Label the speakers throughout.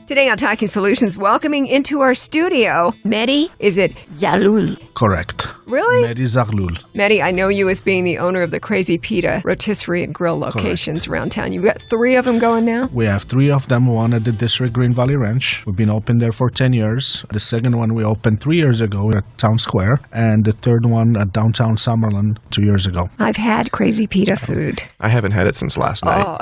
Speaker 1: Today on Talking Solutions, welcoming into our studio, Mehti, is it Zarhloul?
Speaker 2: Correct.
Speaker 1: Really?
Speaker 2: Mehti Zarhloul.
Speaker 1: Mehti, I know you as being the owner of the Crazy Pita rotisserie and grill locations around town. You've got 3 of them going now?
Speaker 2: We have 3 of them, one at the District Green Valley Ranch. We've been open there for 10 years. The second one we opened 3 years ago at Town Square, and the third one at downtown Summerlin 2 years ago.
Speaker 1: I've had Crazy Pita food.
Speaker 3: I haven't had it since last night.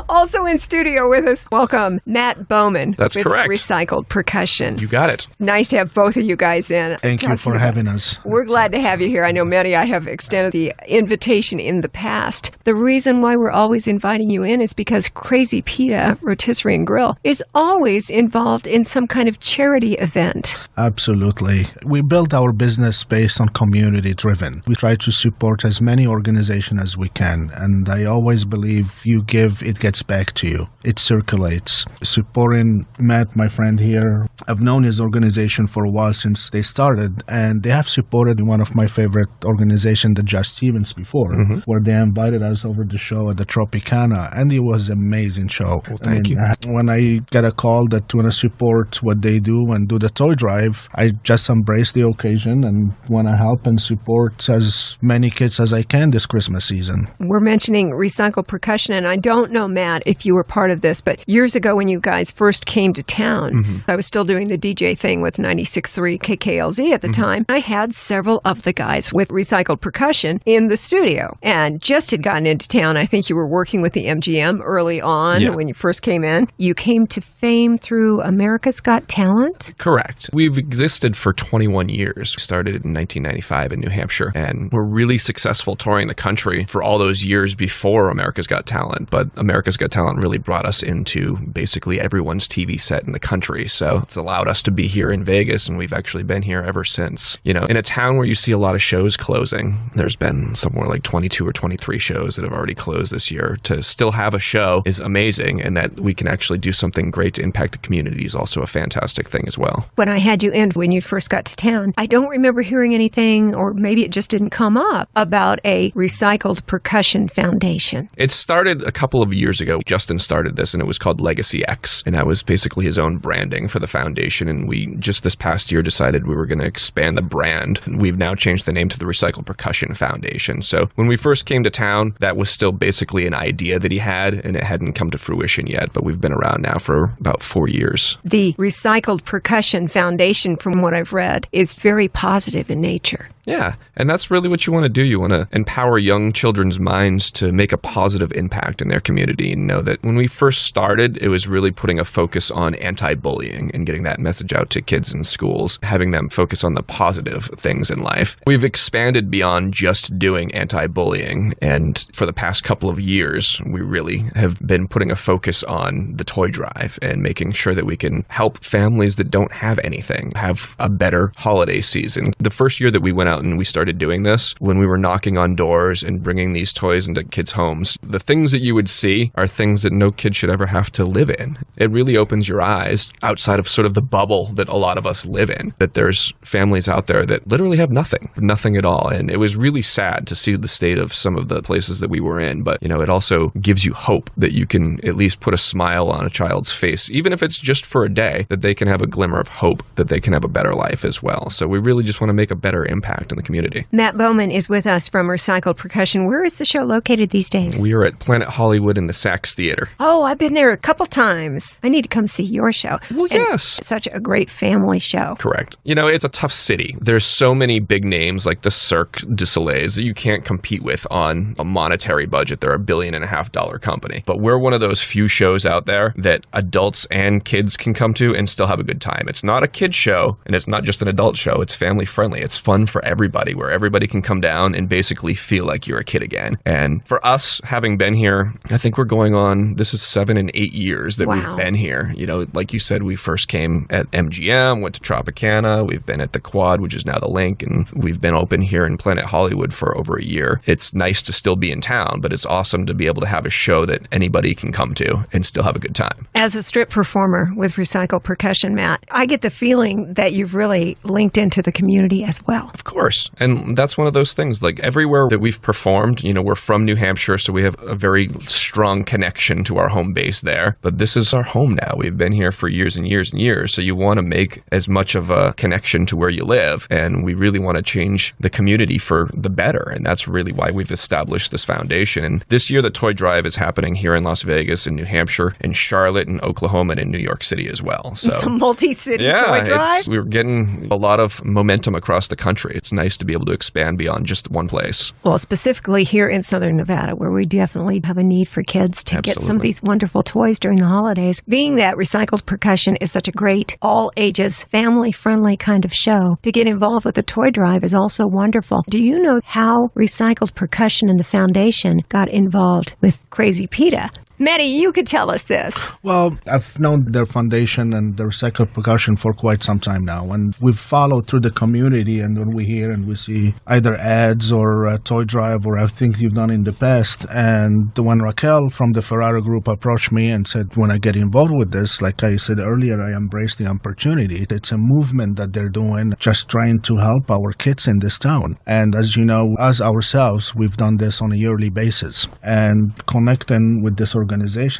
Speaker 1: Also in studio with us, welcome Matt Bowman.
Speaker 3: That's
Speaker 1: with
Speaker 3: correct.
Speaker 1: Recycled Percussion.
Speaker 3: You got it.
Speaker 1: Nice to have both of you guys in.
Speaker 2: Thank you for having us.
Speaker 1: We're glad to have you here. I know, Mehti, I have extended the invitation in the past. The reason why we're always inviting you in is because Crazy Pita Rotisserie and Grill is always involved in some kind of charity event.
Speaker 2: Absolutely. We built our business based on community-driven. We try to support as many organizations as we can, and I always believe you give, it gets back to you. It circulates. Supporting Matt, my friend here, I've known his organization for a while since they started, and they have supported one of my favorite organizations, the Josh Stevens, before, where they invited us over the show at the Tropicana, and it was an amazing show.
Speaker 3: Well, thank you.
Speaker 2: When I get a call that want to support what they do and do the toy drive, I just embrace the occasion and want to help and support as many kids as I can this Christmas season.
Speaker 1: We're mentioning Recycled Percussion, and I don't know, Matt, if you were part of this, but years ago when you guys first came to town, I was still doing the DJ thing with 96.3 KKLZ at the time. I had several of the guys with Recycled Percussion in the studio and just had gotten into town. I think you were working with the MGM early on when you first came in. You came to fame through America's Got Talent?
Speaker 3: Correct. We've existed for 21 years. We started in 1995 in New Hampshire, and we're really successful touring the country for all those years before America's Got Talent. But America's Got Talent really brought us into basically everyone's TV set in the country. So it's allowed us to be here in Vegas, and we've actually been here ever since. You know, in a town where you see a lot of shows closing, there's been somewhere like 22 or 23 shows that have already closed this year. To still have a show is amazing, and that we can actually do something great to impact the community is also a fantastic thing as well.
Speaker 1: When I had you in, when you first got to town, I don't remember hearing anything, or maybe it just didn't come up, about a Recycled Percussion Foundation.
Speaker 3: It started a couple of years ago. Justin started this, and it was called Legacy X, and that was basically his own branding for the foundation. And we just this past year decided we were going to expand the brand. We've now changed the name to the Recycled Percussion Foundation. So when we first came to town, that was still basically an idea that he had, and it hadn't come to fruition yet, but we've been around now for about 4 years.
Speaker 1: The Recycled Percussion Foundation, from what I've read, is very positive in nature.
Speaker 3: Yeah, and that's really what you want to do. You want to empower young children's minds to make a positive impact in their community, and know that when we first started, it was really putting a focus on anti-bullying and getting that message out to kids in schools, having them focus on the positive things in life. We've expanded beyond just doing anti-bullying, and for the past couple of years, we really have been putting a focus on the toy drive and making sure that we can help families that don't have anything have a better holiday season. The first year that we went out and we started doing this, when we were knocking on doors and bringing these toys into kids' homes, the things that you would see are things that no kid should ever have to live in. It really opens your eyes outside of sort of the bubble that a lot of us live in, that there's families out there that literally have nothing at all. And it was really sad to see the state of some of the places that we were in, but you know, it also gives you hope that you can at least put a smile on a child's face, even if it's just for a day, that they can have a glimmer of hope, that they can have a better life as well. So we really just want to make a better impact in the community.
Speaker 1: Matt Bowman is with us from Recycled Percussion. Where is the show located these days?
Speaker 3: We are at Planet Hollywood in the Saks Theater.
Speaker 1: Oh, I've been there a couple times. I need to come see your show.
Speaker 3: Well, yes.
Speaker 1: It's such a great family show.
Speaker 3: Correct. You know, it's a tough city. There's so many big names like the Cirque du Soleil that you can't compete with on a monetary budget. They're $1.5 billion company. But we're one of those few shows out there that adults and kids can come to and still have a good time. It's not a kid show, and it's not just an adult show. It's family friendly. It's fun for everybody, where everybody can come down and basically feel like you're a kid again. And for us, having been here, I think we're going on, this is 7 and 8 years that we've been here. You know, like you said, we first came at MGM, went to Tropicana, we've been at the Quad, which is now the Link, and we've been open here in Planet Hollywood for over a year. It's nice to still be in town, but it's awesome to be able to have a show that anybody can come to and still have a good time.
Speaker 1: As a strip performer with Recycled Percussion, Matt, I get the feeling that you've really linked into the community as well.
Speaker 3: Of course. course. And that's one of those things, like everywhere that we've performed, we're from New Hampshire, so we have a very strong connection to our home base there. But this is our home now. We've been here for years and years and years. So you want to make as much of a connection to where you live. And we really want to change the community for the better. And that's really why we've established this foundation. And this year, the toy drive is happening here in Las Vegas, in New Hampshire, in Charlotte, in Oklahoma, and in New York City as well. So
Speaker 1: it's a multi-city toy drive?
Speaker 3: We're getting a lot of momentum across the country. It's nice to be able to expand beyond just one place.
Speaker 1: Well, specifically here in Southern Nevada, where we definitely have a need for kids to get some of these wonderful toys during the holidays. Being that Recycled Percussion is such a great, all-ages, family-friendly kind of show, to get involved with the toy drive is also wonderful. Do you know how Recycled Percussion and the Foundation got involved with Crazy Pita? Mehti, you could tell us this.
Speaker 2: Well, I've known their foundation and their Recycled Percussion for quite some time now, and we've followed through the community, and when we hear and we see either ads or a toy drive or I think you've done in the past, and when Raquel from the Ferrara Group approached me and said, when I get involved with this, like I said earlier, I embrace the opportunity. It's a movement that they're doing, just trying to help our kids in this town. And as you know, as ourselves, we've done this on a yearly basis, and connecting with this organization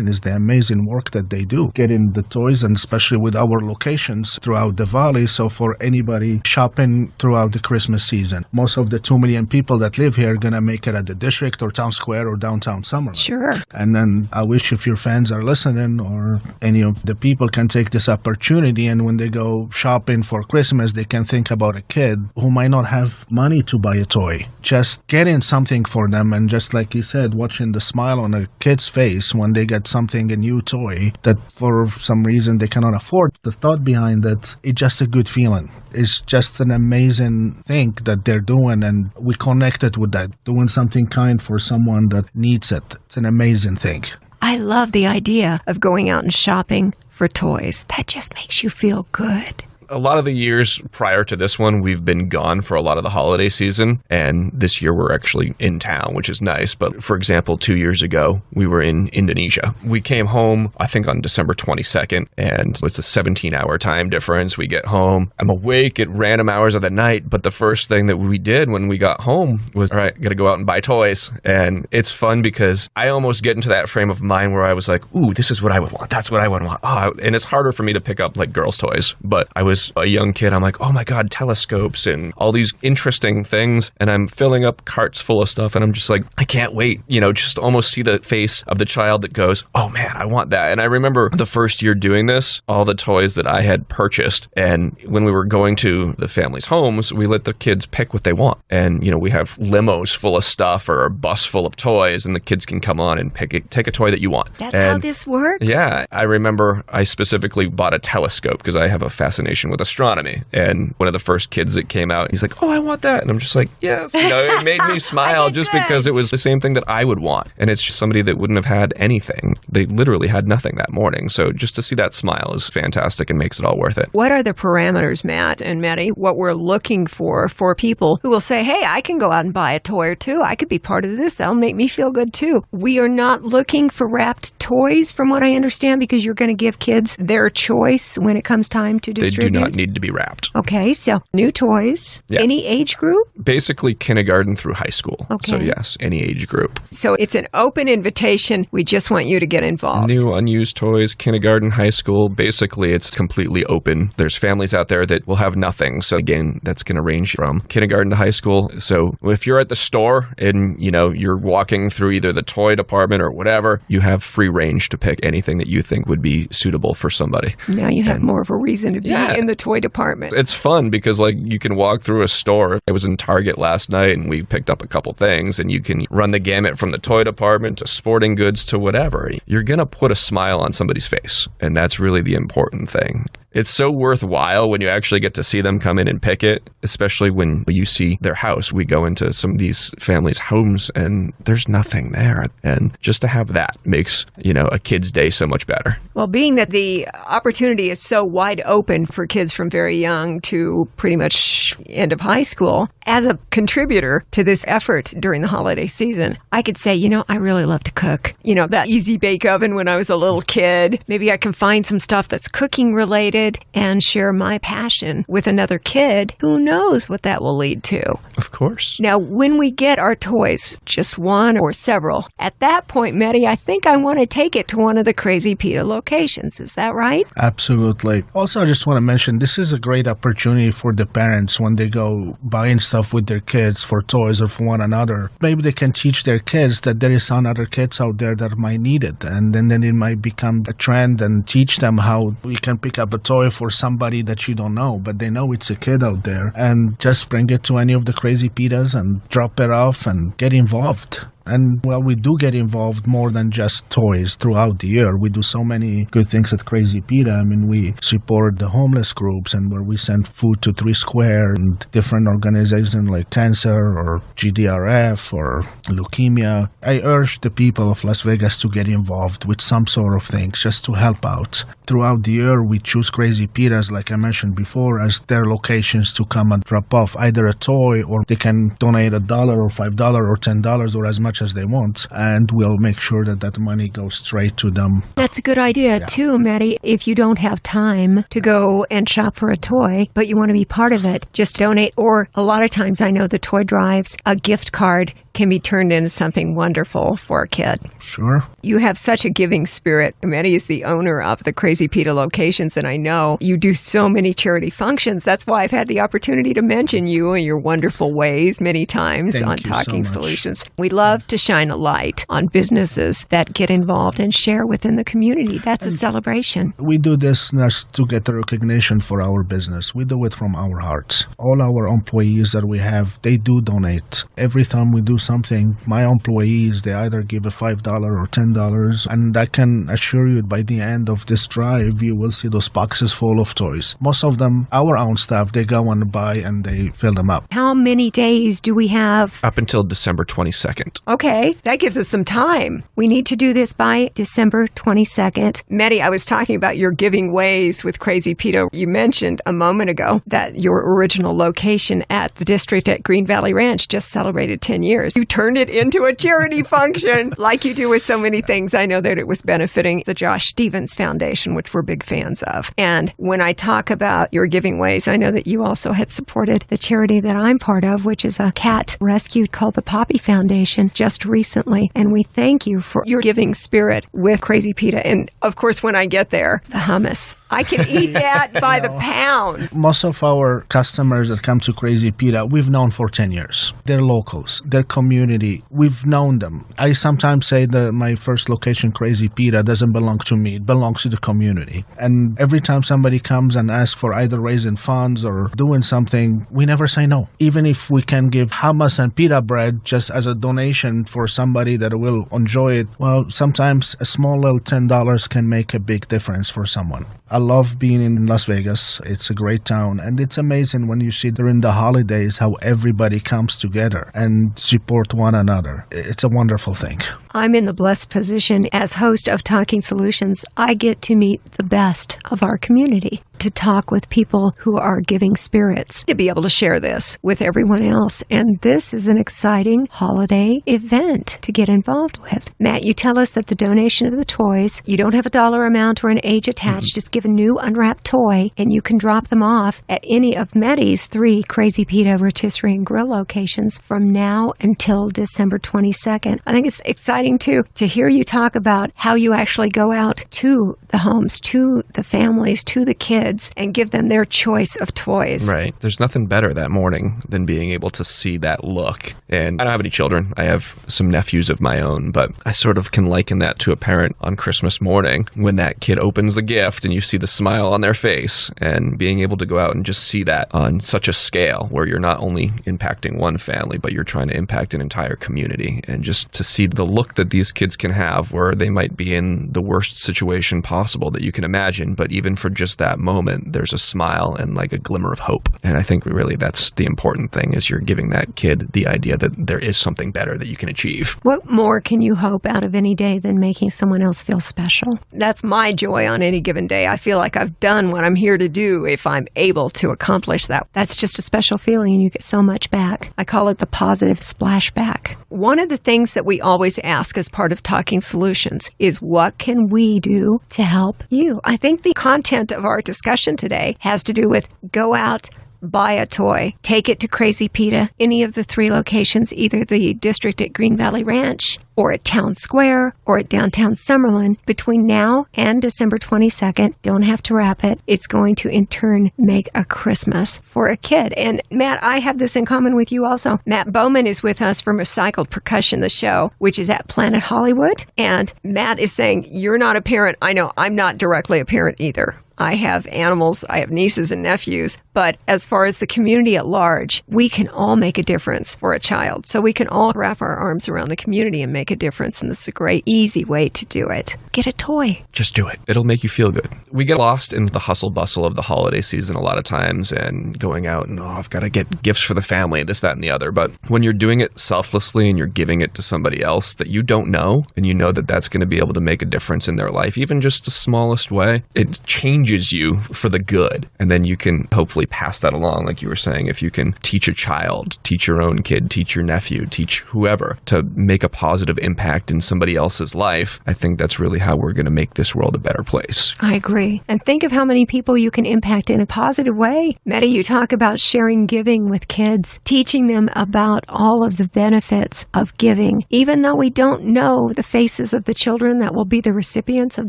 Speaker 2: is the amazing work that they do, getting the toys, and especially with our locations throughout the valley. So for anybody shopping throughout the Christmas season, most of the 2 million people that live here are going to make it at the district or town square or downtown Summerlin.
Speaker 1: Sure.
Speaker 2: And then I wish if your fans are listening or any of the people can take this opportunity, and when they go shopping for Christmas, they can think about a kid who might not have money to buy a toy. Just getting something for them, and just like you said, watching the smile on a kid's face when they get something, a new toy that for some reason they cannot afford. The thought behind it, it's just a good feeling. It's just an amazing thing that they're doing, and we connected with that, doing something kind for someone that needs it. It's an amazing thing.
Speaker 1: I love the idea of going out and shopping for toys. That just makes you feel good.
Speaker 3: A lot of the years prior to this one, we've been gone for a lot of the holiday season, and this year we're actually in town, which is nice. But for example, 2 years ago, we were in Indonesia. We came home, I think on December 22nd, and it was a 17-hour time difference. We get home. I'm awake at random hours of the night, but the first thing that we did when we got home was, all right, got to go out and buy toys. And it's fun because I almost get into that frame of mind where I was like, ooh, this is what I would want. That's what I would want. Oh, and it's harder for me to pick up like girls' toys, but I was a young kid. I'm like, oh my God, telescopes and all these interesting things. And I'm filling up carts full of stuff. And I'm just like, I can't wait, just almost see the face of the child that goes, oh man, I want that. And I remember the first year doing this, all the toys that I had purchased. And when we were going to the family's homes, we let the kids pick what they want. And, we have limos full of stuff or a bus full of toys, and the kids can come on and take a toy that you want.
Speaker 1: That's how this works?
Speaker 3: Yeah. I remember I specifically bought a telescope because I have a fascination with astronomy. And one of the first kids that came out, he's like, oh, I want that. And I'm just like, yes. It made me smile just because it was the same thing that I would want. And it's just somebody that wouldn't have had anything. They literally had nothing that morning. So just to see that smile is fantastic and makes it all worth it.
Speaker 1: What are the parameters, Matt and Mehti, what we're looking for people who will say, hey, I can go out and buy a toy or two. I could be part of this. That'll make me feel good too. We are not looking for wrapped toys, from what I understand, because you're going to give kids their choice when it comes time to distribute.
Speaker 3: They do not need to be wrapped.
Speaker 1: Okay, so new toys. Yeah. Any age group?
Speaker 3: Basically kindergarten through high school.
Speaker 1: Okay.
Speaker 3: So yes, any age group.
Speaker 1: So it's an open invitation. We just want you to get involved.
Speaker 3: New unused toys, kindergarten, high school. Basically, it's completely open. There's families out there that will have nothing. So again, that's going to range from kindergarten to high school. So if you're at the store and, you're walking through either the toy department or whatever, you have free range to pick anything that you think would be suitable for somebody.
Speaker 1: Now you have more of a reason to be in the toy department.
Speaker 3: It's fun because you can walk through a store. I was in Target last night and we picked up a couple things, and you can run the gamut from the toy department to sporting goods to whatever. You're going to put a smile on somebody's face, and that's really the important thing. It's so worthwhile when you actually get to see them come in and pick it, especially when you see their house. We go into some of these families' homes and there's nothing there. And just to have that makes, a kid's day so much better.
Speaker 1: Well, being that the opportunity is so wide open for kids from very young to pretty much end of high school. As a contributor to this effort during the holiday season, I could say, I really love to cook. That easy bake oven when I was a little kid. Maybe I can find some stuff that's cooking related and share my passion with another kid. Who knows what that will lead to?
Speaker 3: Of course.
Speaker 1: Now, when we get our toys, just one or several, at that point, Mehti, I think I want to take it to one of the Crazy Pita locations. Is that right?
Speaker 2: Absolutely. Also, I just want to mention, this is a great opportunity for the parents when they go buying stuff with their kids for toys or for one another. Maybe they can teach their kids that there is some other kids out there that might need it. And then it might become a trend and teach them how you can pick up a toy for somebody that you don't know, but they know it's a kid out there. And just bring it to any of the Crazy Pitas and drop it off and get involved. And, we do get involved more than just toys throughout the year. We do so many good things at Crazy Pita. I mean, we support the homeless groups and where we send food to 3 Square and different organizations like cancer or GDRF or leukemia. I urge the people of Las Vegas to get involved with some sort of things just to help out. Throughout the year, we choose Crazy Pitas, like I mentioned before, as their locations to come and drop off either a toy or they can donate $1 or $5 or $10 or as much as they want, and we'll make sure that that money goes straight to them.
Speaker 1: That's a good idea, too, Mehti. If you don't have time to go and shop for a toy, but you want to be part of it, just donate. Or a lot of times I know the toy drives, a gift card can be turned into something wonderful for a kid.
Speaker 2: Sure.
Speaker 1: You have such a giving spirit. Mehti is the owner of the Crazy Pita locations, and I know you do so many charity functions. That's why I've had the opportunity to mention you and your wonderful ways many times on Talking Solutions. We love to shine a light on businesses that get involved and share within the community. That's a celebration.
Speaker 2: We do this not to get the recognition for our business. We do it from our hearts. All our employees that we have, they do donate. Every time we do something, my employees, they either give a $5 or $10, and I can assure you by the end of this drive, you will see those boxes full of toys. Most of them, our own staff, they go and buy and they fill them up.
Speaker 1: How many days do we have?
Speaker 3: Up until December 22nd.
Speaker 1: Okay, that gives us some time. We need to do this by December 22nd. Mehti, I was talking about your giving ways with Crazy Pita. You mentioned a moment ago that your original location at the district at Green Valley Ranch just celebrated 10 years. You turned it into a charity function like you do with so many things. I know that it was benefiting the Josh Stevens Foundation, which we're big fans of. And when I talk about your giving ways, I know that you also had supported the charity that I'm part of, which is a cat rescue called the Poppy Foundation just recently. And we thank you for your giving spirit with Crazy Pita. And of course, when I get there, the hummus. I can eat that by the pound.
Speaker 2: Most of our customers that come to Crazy Pita, we've known for 10 years. They're locals, they're community. We've known them. I sometimes say that my first location, Crazy Pita, doesn't belong to me. It belongs to the community. And every time somebody comes and asks for either raising funds or doing something, we never say no. Even if we can give hummus and pita bread just as a donation for somebody that will enjoy it, well, sometimes a small little $10 can make a big difference for someone. I love being in Las Vegas. It's a great town. And it's amazing when you see during the holidays how everybody comes together and support one another. It's a wonderful thing.
Speaker 1: I'm in the blessed position as host of Talking Solutions. I get to meet the best of our community, to talk with people who are giving spirits, to be able to share this with everyone else. And this is an exciting holiday event to get involved with. Matt, you tell us that the donation of the toys, you don't have a dollar amount or an age attached. Just give a new unwrapped toy and you can drop them off at any of Mehti's 3 Crazy Pita rotisserie and grill locations from now until December 22nd. I think it's exciting too to hear you talk about how you actually go out to the homes, to the families, to the kids, and give them their choice of toys.
Speaker 3: Right. There's nothing better that morning than being able to see that look. And I don't have any children. I have some nephews of my own, but I sort of can liken that to a parent on Christmas morning when that kid opens the gift and you see the smile on their face, and being able to go out and just see that on such a scale where you're not only impacting one family, but you're trying to impact an entire community. And just to see the look that these kids can have where they might be in the worst situation possible that you can imagine, but even for just that moment, moment, there's a smile and like a glimmer of hope. And I think really that's the important thing, is you're giving that kid the idea that there is something better that you can achieve.
Speaker 1: What more can you hope out of any day than making someone else feel special? That's my joy on any given day. I feel like I've done what I'm here to do if I'm able to accomplish that. That's just a special feeling, and you get so much back. I call it the positive splashback. One of the things that we always ask as part of Talking Solutions is, what can we do to help you? I think the content of our discussion today has to do with go out, buy a toy, take it to Crazy Pita, any of the 3 locations, either the district at Green Valley Ranch or at Town Square or at downtown Summerlin. Between now and December 22nd, don't have to wrap it. It's going to in turn make a Christmas for a kid. And Matt, I have this in common with you also. Matt Bowman is with us from Recycled Percussion, the show, which is at Planet Hollywood. And Matt is saying, you're not a parent. I know I'm not directly a parent either. I have animals, I have nieces and nephews, but as far as the community at large, we can all make a difference for a child. So we can all wrap our arms around the community and make a difference, and this is a great, easy way to do it. Get a toy.
Speaker 3: Just do it. It'll make you feel good. We get lost in the hustle bustle of the holiday season a lot of times, and going out and, I've got to get gifts for the family, this, that, and the other. But when you're doing it selflessly and you're giving it to somebody else that you don't know, and you know that that's going to be able to make a difference in their life, even just the smallest way, it changes you for the good. And then you can hopefully pass that along, like you were saying. If you can teach a child, teach your own kid, teach your nephew, teach whoever to make a positive impact in somebody else's life, I think that's really how we're going to make this world a better place.
Speaker 1: I agree. And think of how many people you can impact in a positive way. Mehti, you talk about sharing giving with kids, teaching them about all of the benefits of giving. Even though we don't know the faces of the children that will be the recipients of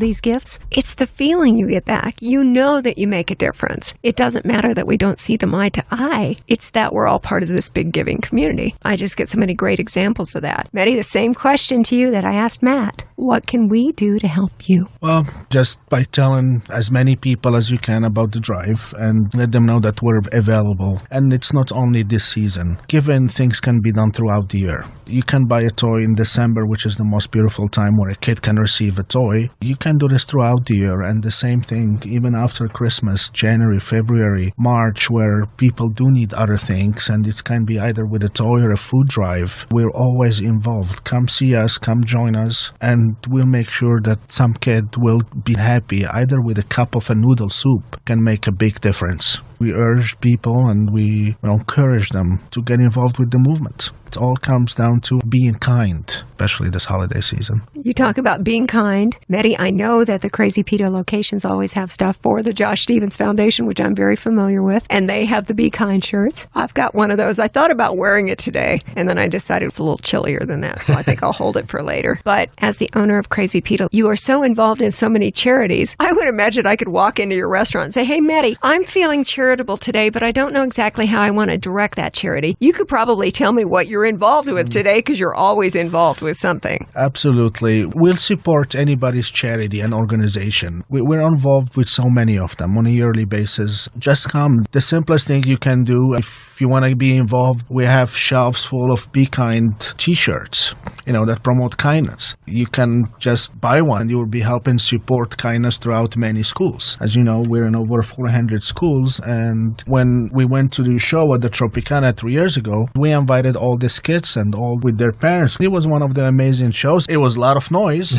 Speaker 1: these gifts, it's the feeling you get back. You know that you make a difference. It doesn't matter that we don't see them eye to eye. It's that we're all part of this big giving community. I just get so many great examples of that. Mehti, the same question to you that I asked Matt. What can we do to help you?
Speaker 2: Well, just by telling as many people as you can about the drive and let them know that we're available. And it's not only this season. Given things can be done throughout the year. You can buy a toy in December, which is the most beautiful time where a kid can receive a toy. You can do this throughout the year, and the same thing even after Christmas, January, February, March, where people do need other things, and it can be either with a toy or a food drive. We're always involved. Come see us, come join us, and we'll make sure that some kid will be happy, either with a cup of a noodle soup can make a big difference. We urge people and we encourage them to get involved with the movement. It all comes down to being kind, especially this holiday season.
Speaker 1: You talk about being kind. Mehti, I know that the Crazy Pita locations always have stuff for the Josh Stevens Foundation, which I'm very familiar with, and they have the Be Kind shirts. I've got one of those. I thought about wearing it today, and then I decided it's a little chillier than that, so I think I'll hold it for later. But as the owner of Crazy Pita, you are so involved in so many charities. I would imagine I could walk into your restaurant and say, hey, Mehti, I'm feeling charitable today, but I don't know exactly how I want to direct that charity. You could probably tell me what you're involved with today, because you're always involved with something.
Speaker 2: Absolutely. We'll support anybody's charity and organization. We're involved with so many of them on a yearly basis. Just come. The simplest thing you can do, if you want to be involved, we have shelves full of Be Kind t-shirts, that promote kindness. You can just buy one. You will be helping support kindness throughout many schools. As you know, we're in over 400 schools, and when we went to the show at the Tropicana 3 years ago, we invited all these kids and all with their parents. It was one of the amazing shows. It was a lot of noise,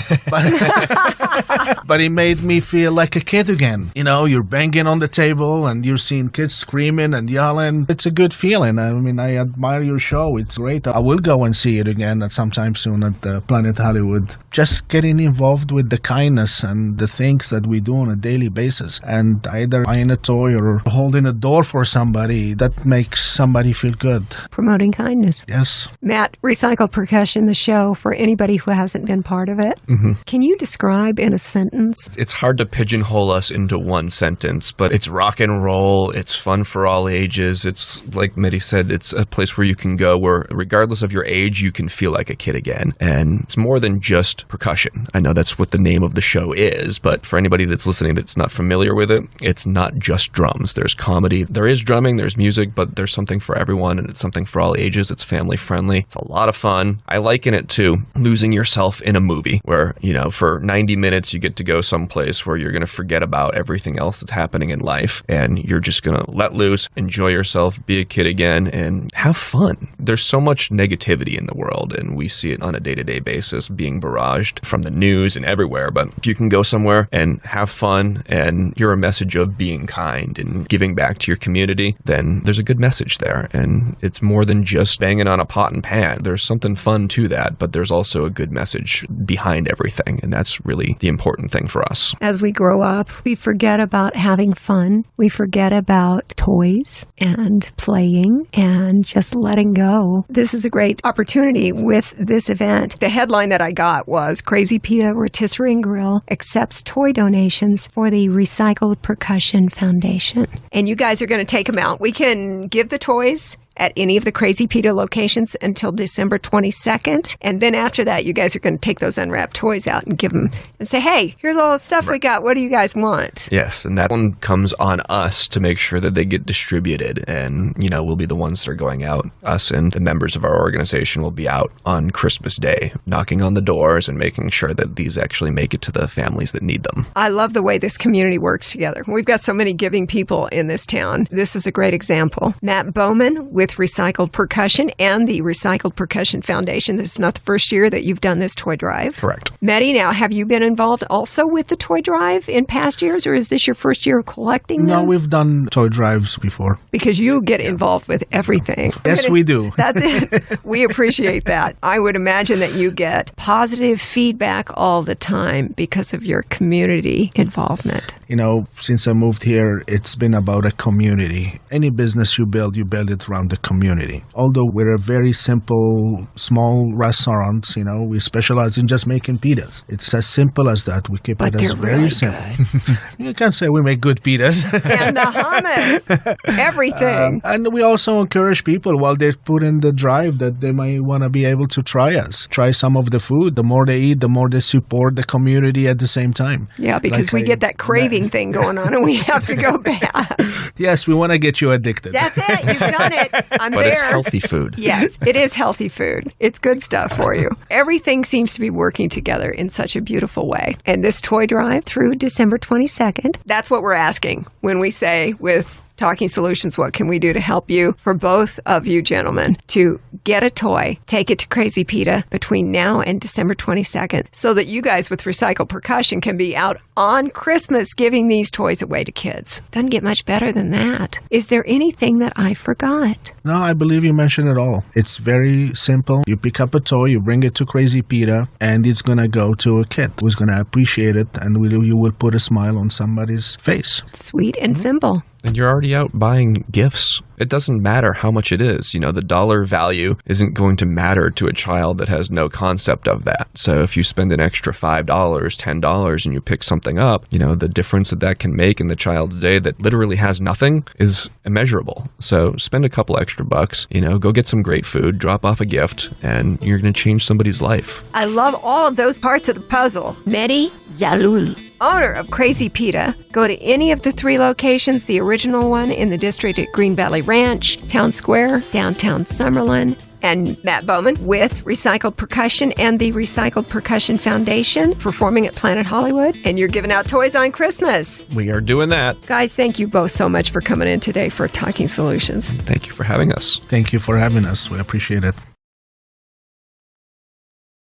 Speaker 2: but it made me feel like a kid again. You're banging on the table and you're seeing kids screaming and yelling. It's a good feeling. I admire your show. It's great. I will go and see it again at sometime soon at the Planet Hollywood. Just getting involved with the kindness and the things that we do on a daily basis, and either buying a toy or holding a door for somebody, that makes somebody feel good.
Speaker 1: Promoting kindness.
Speaker 2: Yes.
Speaker 1: Matt, Recycled Percussion, the show, for anybody who hasn't been part of it. Mm-hmm. Can you describe in a sentence?
Speaker 3: It's hard to pigeonhole us into one sentence, but it's rock and roll. It's fun for all ages. It's, like Mehti said, it's a place where you can go where, regardless of your age, you can feel like a kid again. And it's more than just percussion. I know that's what the name of the show is, but for anybody that's listening that's not familiar with it, it's not just drums. There's comedy. There is drumming. There's music, but there's something for everyone, and it's something for all ages. It's family friendly. It's a lot of fun. I liken it to losing yourself in a movie where, for 90 minutes minutes, you get to go someplace where you're going to forget about everything else that's happening in life, and you're just going to let loose, enjoy yourself, be a kid again, and have fun. There's so much negativity in the world, and we see it on a day-to-day basis being barraged from the news and everywhere. But if you can go somewhere and have fun and hear a message of being kind and giving back to your community, then there's a good message there. And it's more than just banging on a pot and pan. There's something fun to that, but there's also a good message behind everything. And that's really the important thing for us.
Speaker 1: As we grow up, we forget about having fun. We forget about toys and playing and just letting go. This is a great opportunity with this event. The headline that I got was Crazy Pita Rotisserie and Grill accepts toy donations for the Recycled Percussion Foundation. And you guys are going to take them out. We can give the toys at any of the Crazy Pita locations until December 22nd. And then after that, you guys are going to take those unwrapped toys out and give them and say, hey, here's all the stuff we got. What do you guys want?
Speaker 3: Yes, and that one comes on us to make sure that they get distributed. And, we'll be the ones that are going out. Us and the members of our organization will be out on Christmas Day, knocking on the doors and making sure that these actually make it to the families that need them.
Speaker 1: I love the way this community works together. We've got so many giving people in this town. This is a great example. Matt Bowman with Recycled Percussion and the Recycled Percussion Foundation. This is not the first year that you've done this toy drive.
Speaker 3: Correct.
Speaker 1: Mehti, now, have you been involved also with the toy drive in past years, or is this your first year of collecting them?
Speaker 2: No, we've done toy drives before.
Speaker 1: Because you get involved with everything.
Speaker 2: Yes, we do.
Speaker 1: That's it. We appreciate that. I would imagine that you get positive feedback all the time because of your community involvement.
Speaker 2: Since I moved here, it's been about a community. Any business you build it around the community. Although we're a very simple, small restaurant, we specialize in just making pitas. It's as simple as that. We keep it as very
Speaker 1: really
Speaker 2: simple. You can't say we make good pitas.
Speaker 1: And the hummus. Everything.
Speaker 2: And we also encourage people while they put in the drive that they might want to be able to try us. Try some of the food. The more they eat, the more they support the community at the same time.
Speaker 1: Yeah, because we get that craving thing going on and we have to go back.
Speaker 2: Yes, we want to get you addicted.
Speaker 1: That's it. You've done it.
Speaker 3: But it's healthy food.
Speaker 1: Yes, it is healthy food. It's good stuff for you. Everything seems to be working together in such a beautiful way. And this toy drive through December 22nd, that's what we're asking when we say with Talking Solutions, what can we do to help you? For both of you gentlemen, to get a toy, take it to Crazy Pita between now and December 22nd so that you guys with Recycled Percussion can be out on Christmas giving these toys away to kids. Doesn't get much better than that. Is there anything that I forgot?
Speaker 2: No, I believe you mentioned it all. It's very simple. You pick up a toy, you bring it to Crazy Pita, and it's going to go to a kid who's going to appreciate it, and you will put a smile on somebody's face.
Speaker 1: Sweet and simple.
Speaker 3: And you're already out buying gifts. It doesn't matter how much it is. The dollar value isn't going to matter to a child that has no concept of that. So if you spend an extra $5, $10, and you pick something up, the difference that can make in the child's day that literally has nothing is immeasurable. So spend a couple extra bucks, go get some great food, drop off a gift, and you're going to change somebody's life.
Speaker 1: I love all of those parts of the puzzle. Mehti Zarhloul, owner of Crazy Pita. Go to any of the 3 locations, the original one in the district at Green Valley Ranch, Town Square, downtown Summerlin, and Matt Bowman with Recycled Percussion and the Recycled Percussion Foundation performing at Planet Hollywood. And you're giving out toys on Christmas.
Speaker 3: We are doing that.
Speaker 1: Guys, thank you both so much for coming in today for Talking Solutions.
Speaker 3: Thank you for having us.
Speaker 2: Thank you for having us. We appreciate it.